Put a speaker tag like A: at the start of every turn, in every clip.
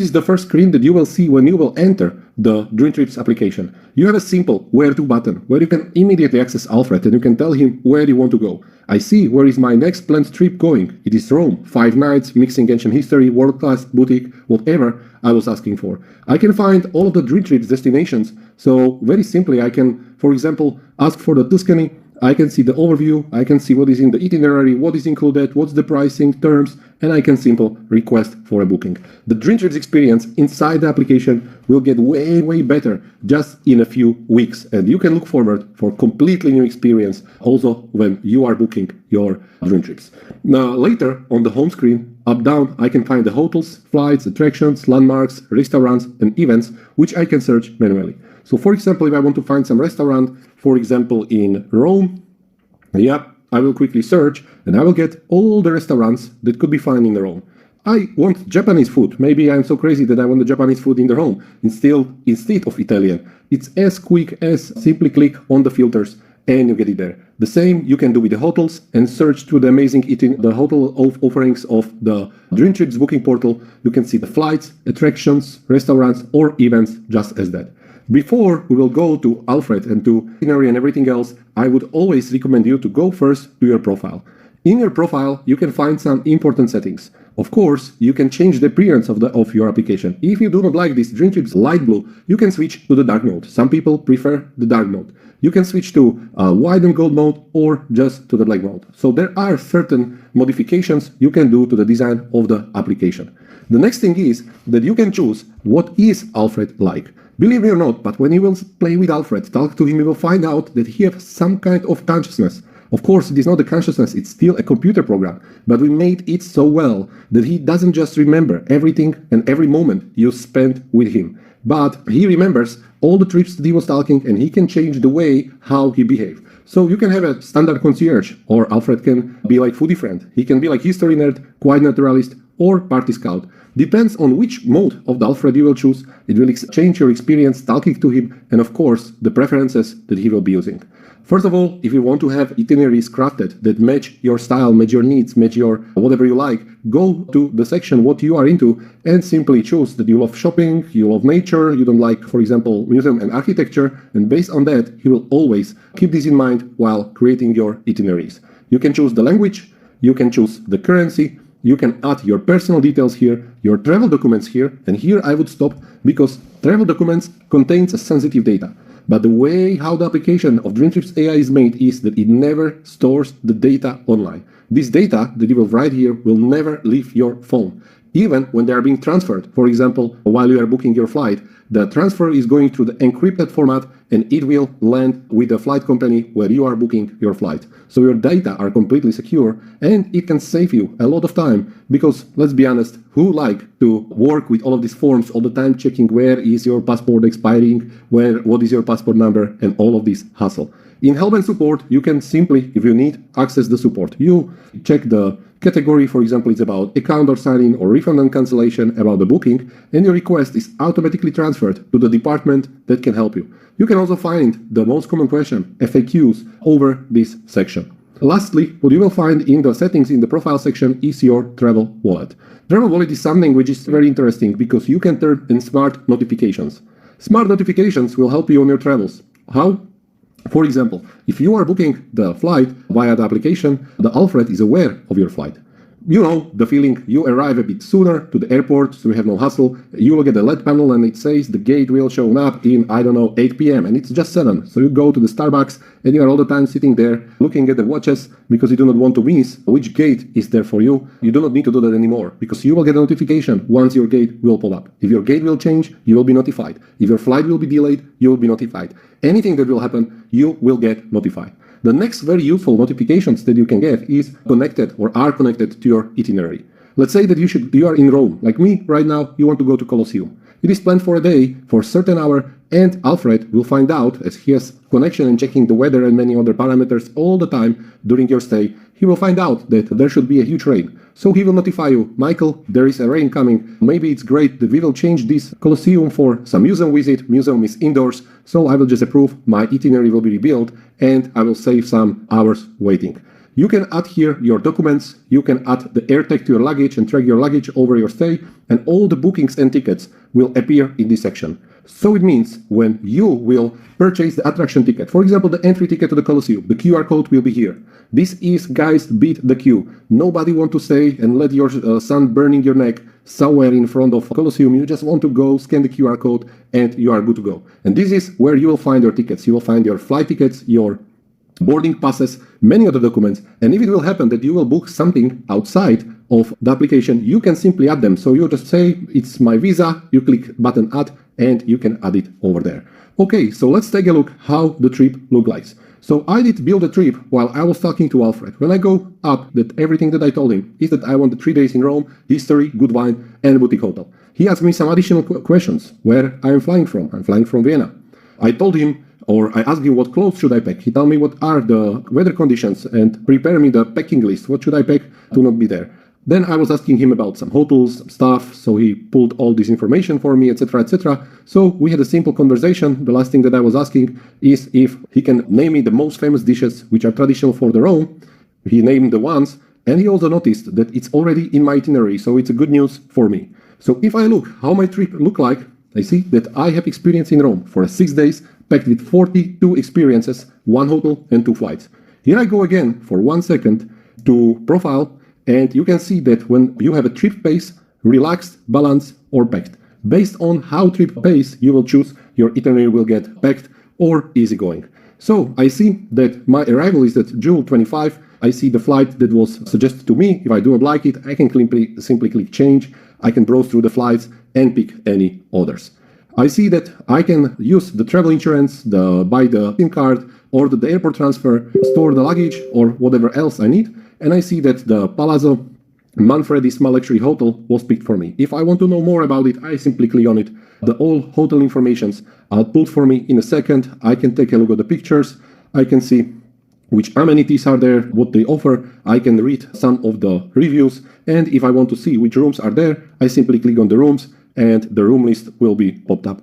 A: This is the first screen that you will see when you will enter the Dream Trips application. You have a simple where to button where you can immediately access Alfred and you can tell him where you want to go. I see where is my next planned trip going. It is Rome, 5 nights, mixing ancient history, world-class boutique, whatever I was asking for. I can find all of the Dream Trips destinations. So very simply, I can, for example, ask for the Tuscany. I can see the overview, I can see what is in the itinerary, what is included, what's the pricing, terms, and I can simply request for a booking. The Dream Trips experience inside the application will get way better just in a few weeks, and you can look forward for completely new experience also when you are booking your Dream Trips. Now later on the home screen, up down, I can find the hotels, flights, attractions, landmarks, restaurants, and events which I can search manually. So for example, if I want to find some restaurant, for example, in Rome, I will quickly search and I will get all the restaurants that could be found in Rome. I want Japanese food. Maybe I'm so crazy that I want the Japanese food in the home instead of Italian. It's as quick as simply click on the filters and you get it there. The same you can do with the hotels and search through the amazing the hotel offerings of the Dream Trips booking portal. You can see the flights, attractions, restaurants, or events just as that. Before we will go to Alfred and to itinerary and everything else, I would always recommend you to go first to your profile. In your profile, you can find some important settings. Of course, you can change the appearance of your application. If you do not like this Dream Trips light blue, you can switch to the dark mode. Some people prefer the dark mode. You can switch to white and gold mode or just to the black mode. So there are certain modifications you can do to the design of the application. The next thing is that you can choose what is Alfred like. Believe me or not, but when you will play with Alfred, talk to him, you will find out that he has some kind of consciousness. Of course, it is not a consciousness, it's still a computer program, but we made it so well that he doesn't just remember everything and every moment you spent with him, but he remembers all the trips that he was talking and he can change the way how he behaved. So you can have a standard concierge, or Alfred can be like foodie friend. He can be like history nerd, quiet naturalist, or party scout. Depends on which mode of the Alfred you will choose. It will change your experience talking to him and of course the preferences that he will be using. First of all, if you want to have itineraries crafted that match your style, match your needs, match your whatever you like, go to the section what you are into and simply choose that you love shopping, you love nature, you don't like, for example, museum and architecture, and based on that, he will always keep this in mind while creating your itineraries. You can choose the language, you can choose the currency, you can add your personal details here, your travel documents here, and here I would stop because travel documents contains a sensitive data. But the way how the application of Dream Trips AI is made is that it never stores the data online. This data that you will write here will never leave your phone. Even when they are being transferred, for example, while you are booking your flight, the transfer is going through the encrypted format and it will land with the flight company where you are booking your flight. So your data are completely secure and it can save you a lot of time because, let's be honest, who like to work with all of these forms all the time, checking where is your passport expiring, what is your passport number, and all of this hassle. In help and support, you can simply, if you need, access the support. You check the category, for example, it's about account or sign-in or refund and cancellation, about the booking, and your request is automatically transferred to the department that can help you. You can also find the most common question, FAQs, over this section. Lastly, what you will find in the settings in the profile section is your travel wallet. Travel wallet is something which is very interesting because you can turn in smart notifications. Smart notifications will help you on your travels. How? For example, if you are booking the flight via the application, the Alfred is aware of your flight. You know the feeling, you arrive a bit sooner to the airport, so you have no hassle. You will get a LED panel and it says the gate will show up in, 8 p.m. and it's just 7. So you go to the Starbucks and you are all the time sitting there looking at the watches because you do not want to miss which gate is there for you. You do not need to do that anymore because you will get a notification once your gate will pop up. If your gate will change, you will be notified. If your flight will be delayed, you will be notified. Anything that will happen, you will get notified. The next very useful notifications that you can get is connected or are connected to your itinerary. Let's say that you are in Rome, like me right now, you want to go to Colosseum. It is planned for a day, for a certain hour, and Alfred will find out, as he has connection and checking the weather and many other parameters all the time during your stay, he will find out that there should be a huge rain. So he will notify you, Michael, there is a rain coming, maybe it's great that we will change this Colosseum for some museum visit, museum is indoors, so I will just approve, my itinerary will be rebuilt, and I will save some hours waiting. You can add here your documents, you can add the air tag to your luggage and track your luggage over your stay, and all the bookings and tickets will appear in this section. So it means when you will purchase the attraction ticket, for example, the entry ticket to the Colosseum, the QR code will be here. This is, guys, beat the queue. Nobody want to stay and let your sun burning your neck somewhere in front of Colosseum. You just want to go, scan the QR code, and you are good to go. And this is where you will find your tickets. You will find your flight tickets, your boarding passes, many other documents. And if it will happen that you will book something outside of the application, you can simply add them. So you just say, it's my visa, you click button add, and you can add it over there. Okay, so let's take a look how the trip looks like. So I did build a trip while I was talking to Alfred. When I go up, that everything that I told him is that I want the 3 days in Rome, history, good wine, and a boutique hotel. He asked me some additional questions, where I am flying from. I'm flying from Vienna. I told him, or I asked him what clothes should I pack. He told me what are the weather conditions and prepare me the packing list. What should I pack to not be there? Then I was asking him about some hotels, some stuff, so he pulled all this information for me, etc., etc. So we had a simple conversation. The last thing that I was asking is if he can name me the most famous dishes which are traditional for the Rome. He named the ones, and he also noticed that it's already in my itinerary, so it's a good news for me. So if I look how my trip look like, I see that I have experience in Rome for 6 days, packed with 42 experiences, 1 hotel and 2 flights. Here I go again for 1 second to profile, and you can see that when you have a trip pace, relaxed, balanced, or packed. Based on how trip pace you will choose, your itinerary will get packed or easygoing. So I see that my arrival is at June 25. I see the flight that was suggested to me. If I do not like it, I can simply click change. I can browse through the flights and pick any others. I see that I can use the travel insurance, buy the SIM card, or the airport transfer, store the luggage, or whatever else I need. And I see that the Palazzo Manfredi Small Luxury Hotel was picked for me. If I want to know more about it, I simply click on it. The all hotel informations are pulled for me in a second. I can take a look at the pictures. I can see which amenities are there, what they offer. I can read some of the reviews. And if I want to see which rooms are there, I simply click on the rooms and the room list will be popped up.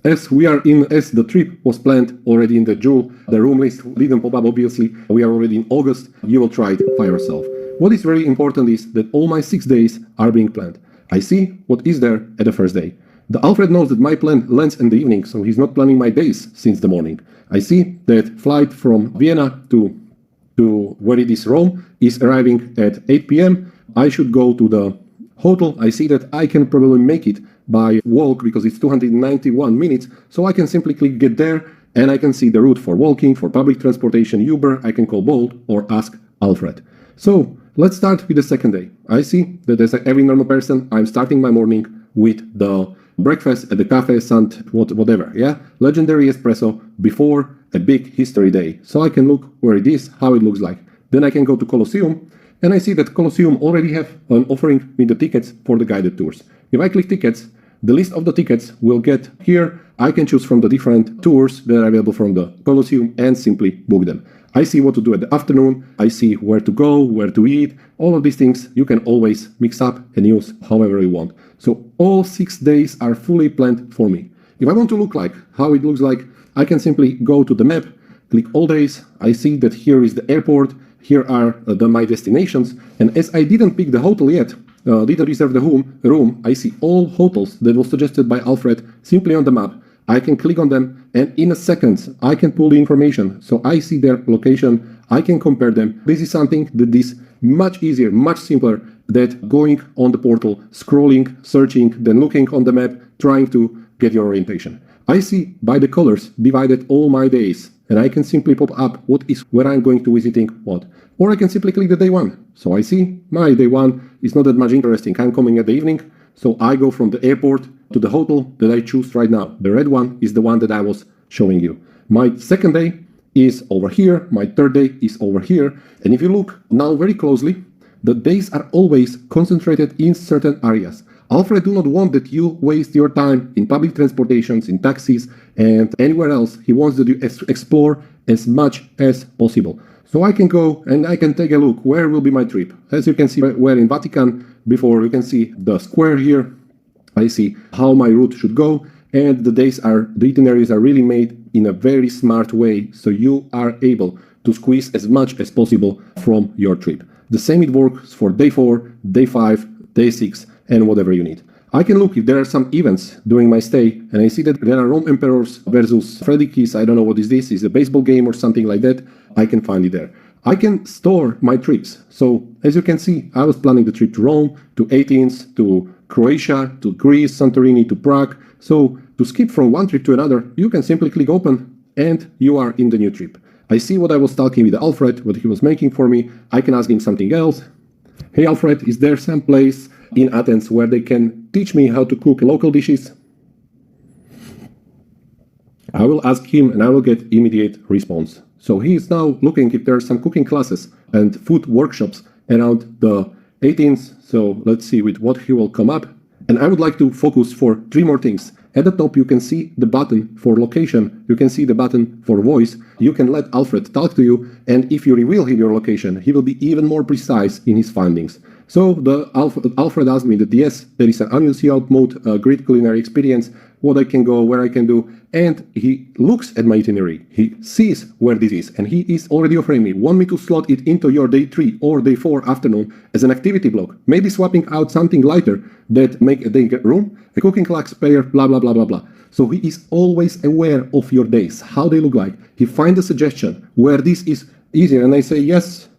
A: As the trip was planned already in the June, the room list didn't pop up, obviously. We are already in August. You will try it by yourself. What is very important is that all my 6 days are being planned. I see what is there at the first day. The Alfred knows that my plan lands in the evening, so he's not planning my days since the morning. I see that flight from Vienna to where it is Rome is arriving at 8 p.m. I should go to the hotel. I see that I can probably make it by walk because it's 291 minutes, so I can simply click get there and I can see the route for walking, for public transportation, Uber. I can call Bolt or ask Alfred. So let's start with the second day. I see that as every normal person, I'm starting my morning with the breakfast at the cafe and whatever, yeah? Legendary espresso before a big history day. So I can look where it is, how it looks like. Then I can go to Colosseum, and I see that Colosseum already have an offering me the tickets for the guided tours. If I click tickets, the list of the tickets will get here. I can choose from the different tours that are available from the Colosseum and simply book them. I see what to do at the afternoon. I see where to go, where to eat. All of these things you can always mix up and use however you want. So all 6 days are fully planned for me. If I want to look like how it looks like, I can simply go to the map, click all days. I see that here is the airport. Here are my destinations. And as I didn't pick the hotel yet, didn't reserve the room, I see all hotels that was suggested by Alfred simply on the map. I can click on them and in a second I can pull the information. So I see their location, I can compare them. This is something that is much easier, much simpler than going on the portal, scrolling, searching, then looking on the map, trying to get your orientation. I see by the colors divided all my days and I can simply pop up what is where I'm going to visiting what. Or I can simply click the day one. So I see my day one is not that much interesting. I'm coming at the evening. So I go from the airport to the hotel that I choose right now. The red one is the one that I was showing you. My second day is over here. My third day is over here. And if you look now very closely, the days are always concentrated in certain areas. Alfred do not want that you waste your time in public transportations, in taxis, and anywhere else. He wants that you explore as much as possible. So I can go and I can take a look where will be my trip. As you can see, we're in Vatican. Before you can see the square here. I see how my route should go, and the itineraries are really made in a very smart way, so you are able to squeeze as much as possible from your trip. The same it works for day 4, day 5, day 6, and whatever you need. I can look if there are some events during my stay, and I see that there are Rome Emperors versus Freddy Keys. I don't know what is this. Is a baseball game or something like that. I can find it there. I can store my trips. So as you can see, I was planning the trip to Rome, to Athens, to Croatia, to Greece, Santorini, to Prague. So to skip from one trip to another, you can simply click open and you are in the new trip. I see what I was talking with Alfred, what he was making for me. I can ask him something else. Hey Alfred, is there some place in Athens where they can teach me how to cook local dishes? I will ask him and I will get immediate response. So he is now looking if there are some cooking classes and food workshops around the Athens. So let's see with what he will come up. And I would like to focus for 3 more things. At the top, you can see the button for location. You can see the button for voice. You can let Alfred talk to you. And if you reveal him your location, he will be even more precise in his findings. So Alfred asked me that yes, there is an unused mode, great culinary experience, what I can go, where I can do. And he looks at my itinerary. He sees where this is. And he is already offering me, want me to slot it into your day 3 or day 4 afternoon as an activity block. Maybe swapping out something lighter that make a day room, a cooking class pair, blah, blah, blah, blah, blah. So he is always aware of your days, how they look like. He finds a suggestion where this is easier. And I say, yes,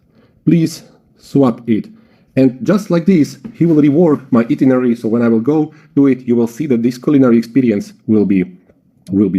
A: please swap it. And just like this, he will rework my itinerary. So when I will go to it, you will see that this culinary experience will be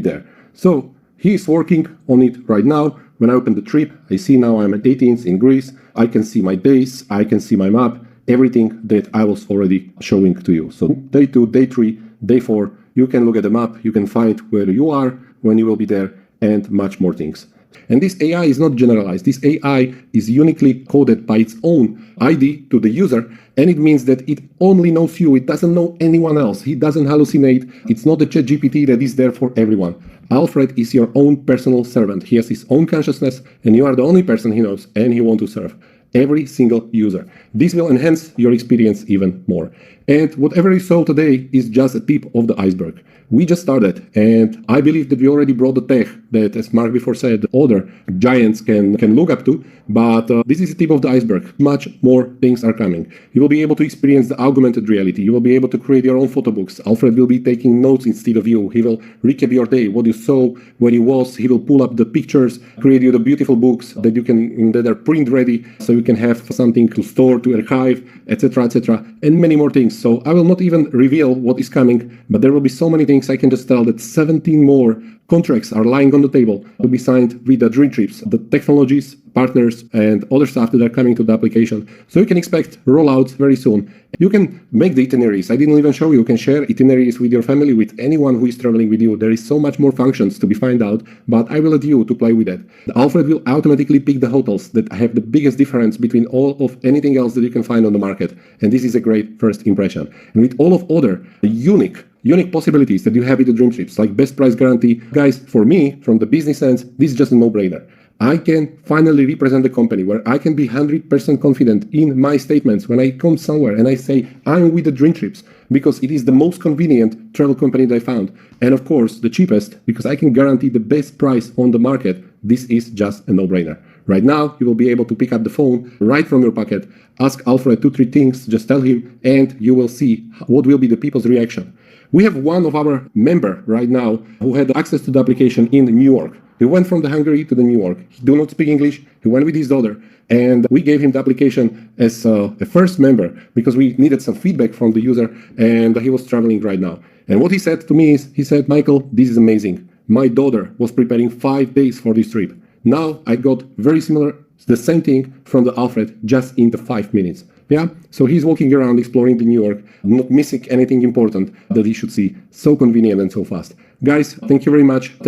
A: there. So he is working on it right now. When I open the trip, I see now I'm at Athens in Greece. I can see my days. I can see my map, everything that I was already showing to you. So day 2, day 3, day 4, you can look at the map. You can find where you are, when you will be there, and much more things. And this AI is not generalized. This AI is uniquely coded by its own ID to the user, and it means that it only knows you. It doesn't know anyone else. He doesn't hallucinate. It's not a ChatGPT that is there for everyone. Alfred is your own personal servant. He has his own consciousness, and you are the only person he knows, and he wants to serve every single user. This will enhance your experience even more. And whatever you saw today is just a tip of the iceberg. We just started, and I believe that we already brought the tech that, as Mark before said, other giants can look up to, but this is the tip of the iceberg. Much more things are coming. You will be able to experience the augmented reality. You will be able to create your own photo books. Alfred will be taking notes instead of you. He will recap your day, what you saw, where you was. He will pull up the pictures, create you the beautiful books that are print ready, so you can have something to store, to archive, etc., and many more things. So I will not even reveal what is coming, but there will be so many things. I can just tell that 17 more contracts are lying on the table to be signed with the Dream Trips, the technologies, partners, and other stuff that are coming to the application. So you can expect rollouts very soon. You can make the itineraries. I didn't even show you. You can share itineraries with your family, with anyone who is traveling with you. There is so much more functions to be found out, but I will let you to play with that. Alfred will automatically pick the hotels that have the biggest difference between all of anything else that you can find on the market. And this is a great first impression. And with all of other unique possibilities that you have with the Dream Trips, like best price guarantee. Guys, for me, from the business sense, this is just a no-brainer. I can finally represent the company where I can be 100% confident in my statements when I come somewhere and I say I'm with the Dream Trips because it is the most convenient travel company that I found. And of course, the cheapest because I can guarantee the best price on the market. This is just a no-brainer. Right now, you will be able to pick up the phone right from your pocket, ask Alfred 2-3 things, just tell him, and you will see what will be the people's reaction. We have one of our member right now who had access to the application in New York. He went from the Hungary to the New York. He do not speak English. He went with his daughter, and we gave him the application as a first member because we needed some feedback from the user, and he was traveling right now. And what he said to me is, he said, Michael, this is amazing. My daughter was preparing 5 days for this trip. Now I got very similar, the same thing from the Alfred just in the 5 minutes. Yeah, so he's walking around exploring the New York, not missing anything important that he should see. So convenient and so fast. Guys, thank you very much.